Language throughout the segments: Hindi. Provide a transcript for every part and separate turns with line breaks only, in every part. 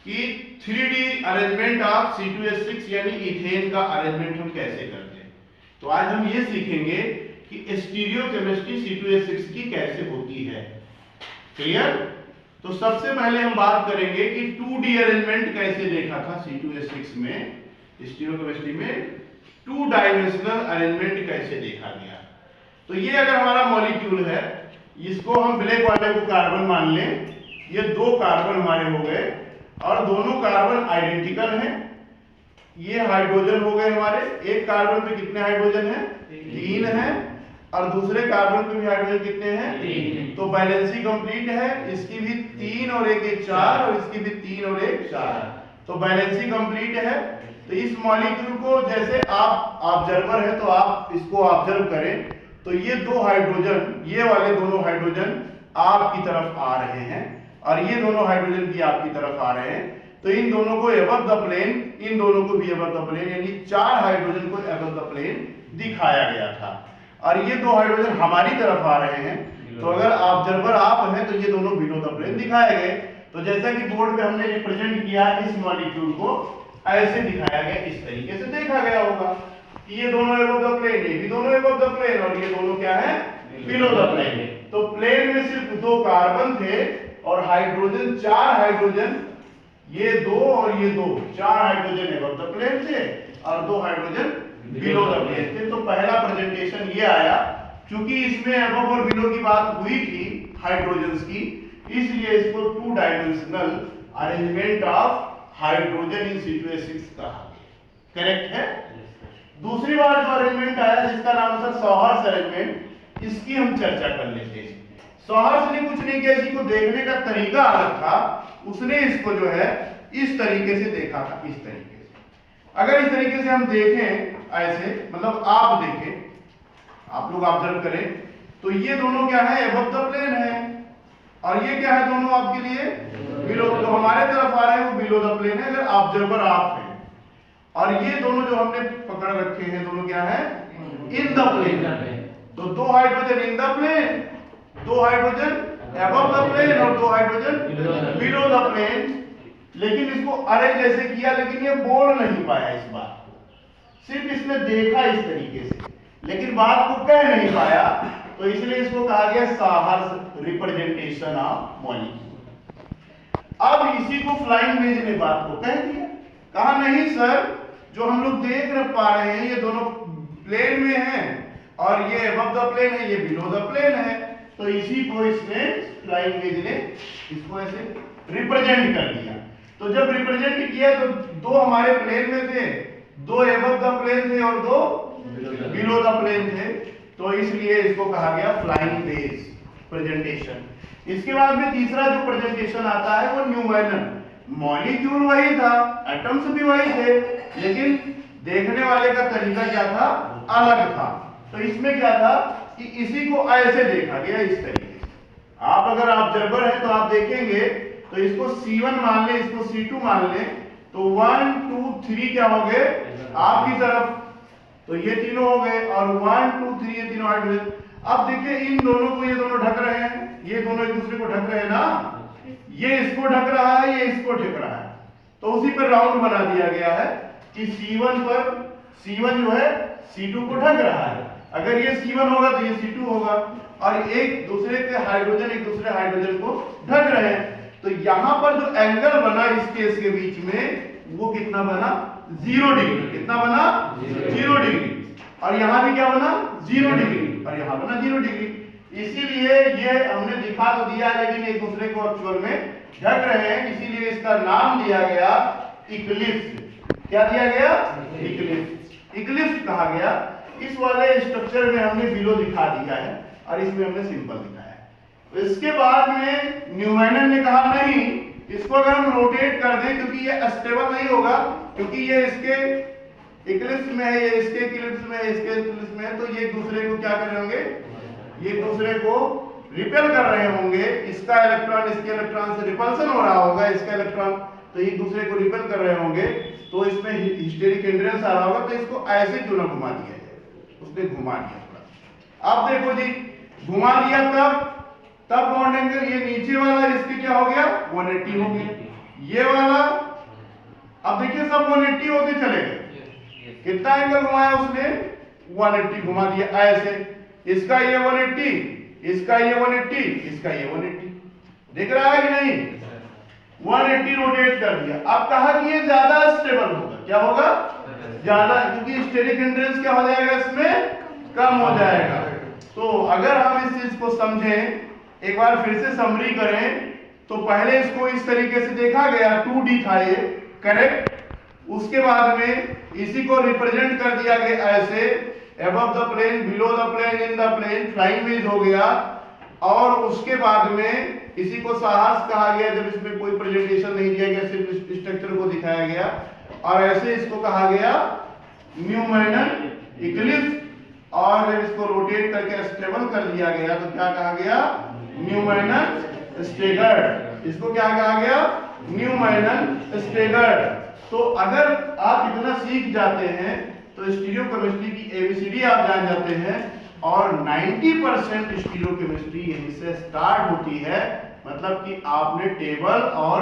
कि 3D अरेंजमेंट ऑफ C2H6 यानी इथेन का अरेंजमेंट हम कैसे करते हैं। तो आज हम ये सीखेंगे कि स्टीरियोकेमिस्ट्री C2H6 की कैसे होती है। क्लियर? तो सबसे पहले हम बात करेंगे कि 2D अरेंजमेंट कैसे देखा था C2H6 में, स्टीरियोकेमिस्ट्री में 2 डायमेंशनल अरेंजमेंट कैसे देखा गया। तो ये अगर हमारा मॉलिक्यूल है, इसको हम ब्लैक वाले को कार्बन मान लें, ये 2 कार्बन हमारे हो गए और दोनों कार्बन आइडेंटिकल हैं। ये हाइड्रोजन हो गए हमारे, एक कार्बन पे कितने हाइड्रोजन हैं? 3 हैं और दूसरे कार्बन पे भी हाइड्रोजन कितने हैं? 3। तो बैलेंसी कंप्लीट है, इसकी भी 3 और 1 4 और इसकी भी 3 और 1 4, तो बैलेंसी कंप्लीट है। तो इस मॉलिक्यूल को जैसे आप ऑब्जर्वर है तो आप इसको ऑब्जर्व करें, तो ये 2 हाइड्रोजन, ये वाले दोनों हाइड्रोजन आपकी तरफ आ रहे हैं और ये दोनों हाइड्रोजन भी आपकी तरफ आ रहे हैं। तो इन दोनों को एबव द प्लेन, इन दोनों को भी एबव द प्लेन, यानी 4 हाइड्रोजन को एबव द प्लेन दिखाया गया था और ये 2 हाइड्रोजन हमारी तरफ आ रहे हैं। तो अगर ऑब्जर्वर आप हैं तो ये दोनों बिलो द प्लेन दिखाए गए। तो जैसा कि बोर्ड पे हमने रिप्रेजेंट किया, इस मॉलिक्यूल को ऐसे दिखाया गया, इस तरीके से देखा गया होगा कि ये दोनों एबव द प्लेन, ये भी दोनों एबव द प्लेन और ये दोनों क्या है? Below the plane. तो प्लेन में सिर्फ 2 कार्बन थे और हाइड्रोजन 4 हाइड्रोजन, ये 2 और ये 2, 4 हाइड्रोजन एबव द प्लेन थे और 2 हाइड्रोजन बिलो द प्लेन थे। तो पहला प्रेजेंटेशन ये आया, क्योंकि इसमें एबव और बिलो की बात हुई थी हाइड्रोजन्स की, इसलिए इसको 2 dimensional arrangement of hydrogen in C2H6 कहा। करेक्ट है? दूसरी बार जो अरेंजमेंट आया जिसका नाम था सॉहर्स अरेंजमेंट, इसकी हम चर्चा कर लेते हैं। सॉहर्स ने कुछ नहीं किया, इसी को देखने का तरीका अलग था। उसने इसको जो है इस तरीके से देखा था, इस तरीके से। अगर इस तरीके से हम देखें ऐसे, मतलब आप देखें, आप लोग ऑब्जर्व करें, तो ये दोनों क्या है? एबव द प्लेन है और ये क्या है? दोनों आपके लिए बिलो, तो हमारे तरफ आ रहे हैं वो बिलो द प्लेन है अगर ऑब्जर्वर आप हैं। और ये दोनों जो हमने पकड़ रखे हैं, दोनों क्या है? In the plane. तो 2 hydrogen in the plane, 2 hydrogen above the plane और 2 हाइड्रोजन बिलो द प्लेन। लेकिन इसको अरेंज जैसे किया, लेकिन ये बोल नहीं पाया इस बात को, सिर्फ इसने देखा इस तरीके से, लेकिन बात को कह नहीं पाया। तो इसलिए इसको कहा गया सॉहर्स रिप्रेजेंटेशन ऑफ मॉलिक्यूल। अब इसी को फ्लाइंग मेज ने बात को कह दिया, कहा नहीं सर, जो हम लोग देख पा रहे हैं ये दोनों प्लेन में हैं और ये अबव द प्लेन है, ये बिलो द प्लेन है। तो इसी को इसने फ्लाइंग मेज ने इसको ऐसे रिप्रेजेंट कर दिया। तो जब रिप्रेजेंट किया तो 2 हमारे प्लेन में थे, 2 अबव द प्लेन थे और 2 बिलो द प्लेन थे। तो इसलिए इसको कहा गया फ्लाइंग मेज प्रेजेंटेशन। इसके बाद में तीसरा जो प्रेजेंटेशन आता है वो न्यूमैनन। मॉलिक्यूल वही था, एटम्स भी वही थे, लेकिन देखने वाले का तरीका क्या था? अलग था। तो इसमें क्या था कि इसी को ऐसे देखा गया, इस तरीके से। आप अगर ऑब्जर्वर हैं तो आप देखेंगे, तो इसको C1 मान लें, इसको C2 मान लें, तो 1 2 3 क्या हो गए? आपकी तरफ, तो ये तीनों हो गए और 1 2 3 ये तीनों हाइड्रोजन। अब देखिए इन दोनों को ये दोनों ढक रहे हैं, ये दोनों एक दूसरे को ढक रहे हैं ना, ये इसको ढक रहा है, ये इसको ढक रहा है। तो उसी पर राउंड बना दिया गया है कि C1 पर, C1 जो है C2 को ढक रहा है। अगर ये C1 होगा तो ये C2 होगा और एक दूसरे के हाइड्रोजन एक दूसरे हाइड्रोजन को ढक रहे हैं। तो यहां पर जो एंगल बना इस केस के बीच में वो कितना बना? 0 डिग्री। कितना बना? 0 डिग्री। और यहां भी क्या बना? 0 डिग्री और यहां बना 0 डिग्री। इसीलिए ये हमने दिखा तो दिया, लेकिन एक दूसरे को एक्चुअल में ढक रहे हैं, इसीलिए इसका नाम दिया गया इक्लिप्स। क्या दिया गया? इक्लिप्स। इक्लिप्स कहा गया। इस वाले स्ट्रक्चर में हमने बिलो दिखा दिया है और इसमें हमने सिंपल दिखाया है। तो इसके बाद में न्यूमैनन ने कहा नहीं, इसको अगर हम रोटेट कर दें, क्योंकि ये स्टेबल नहीं होगा, क्योंकि ये इसके इक्लिप्स में है, ये इसके इक्लिप्स में है, इसके इक्लिप्स में है, तो ये एक दूसरे को क्या कर रहे होंगे? ये दूसरे को रिपेल कर रहे होंगे। इसका इलेक्ट्रॉन इसके इलेक्ट्रॉन से रिपल्सन हो रहा होगा, इसका इलेक्ट्रॉन, तो एक दूसरे को रिपेल कर रहे होंगे। तो इसमें हिस्टेरिक हिंड्रेंस आ रहा होगा, तो इसको ऐसे क्यों ना घुमा दिया जाए? उसने घुमा दिया थोड़ा। अब देखो जी, घुमा दिया तब बॉन्ड एंगल ये नीचे वाला इसके क्या हो गया? 180 हो गया। ये वाला तरफ 180 होते चले गए। कितना एंगल घुमाया उसने? 180 घुमा दिया ऐसे। इसका ये 180, इसका ये 180, इसका ये 180, देख रहा है कि नहीं? 180 रोटेट कर दिया। अब कहा कि ये ज्यादा स्टेबल होगा। क्या होगा? ज्यादा, क्योंकि स्टेरिक हिंड्रेंस क्या हो जाएगा इसमें? कम हो जाएगा। तो अगर हम इस चीज को समझें, एक बार फिर से समरी करें, तो पहले इसको इस तरीके से देखा गया, 2D था ये, करेक्ट। उसके बाद में इसी को रिप्रेजेंट कर दिया गया ऐसे, above the plane, below the plane, in the plane, flying wedge हो गया। और उसके बाद में इसी को साहस कहा गया जब इसमें कोई प्रेजेंटेशन नहीं दिया गया, सिर्फ स्ट्रक्चर को दिखाया गया। और ऐसे इसको कहा गया न्यूमैनल इक्लिप्स। और जब इसको रोटेट करके स्टेबल कर दिया गया तो क्या कहा गया? न्यूमैनल स्टेगर्ड। इसको क्या कहा गया? न्यूमैनल स्टेगर्ड। तो अगर आप इतना सीख जाते हैं तो स्टीरियोकेमिस्ट्री की एबीसीडी आप जान जाते हैं। और 90% स्टीरियोकेमिस्ट्री यहीं से स्टार्ट होती है। मतलब कि आपने टेबल और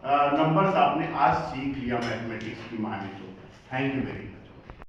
नंबर्स आपने आज सीख लिया मैथमेटिक्स की माने तो। Thank you very much.